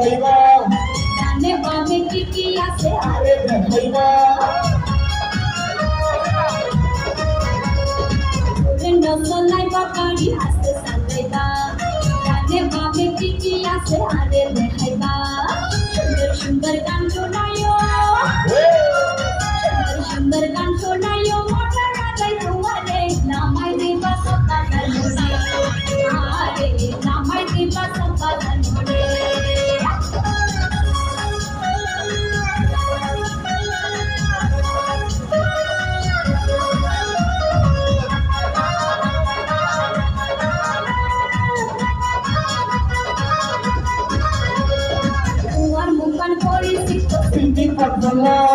দেখাইবা ডানে বামে কি আছে আরে দেখাইবা নজলাই বাবাড়ি হাসতে সাজাইবা ডানে বামে কি আছে আরে দেখাইবা সুন্দর সুন্দর গান শোনায়ো সুন্দর সুন্দর গান শোনায়ো মজা লাগাই তোমারে নামাই দিবা সবা গানে আরে নামাই দিবা সবা গানে Tuhan bukan polisi, Pinti Padma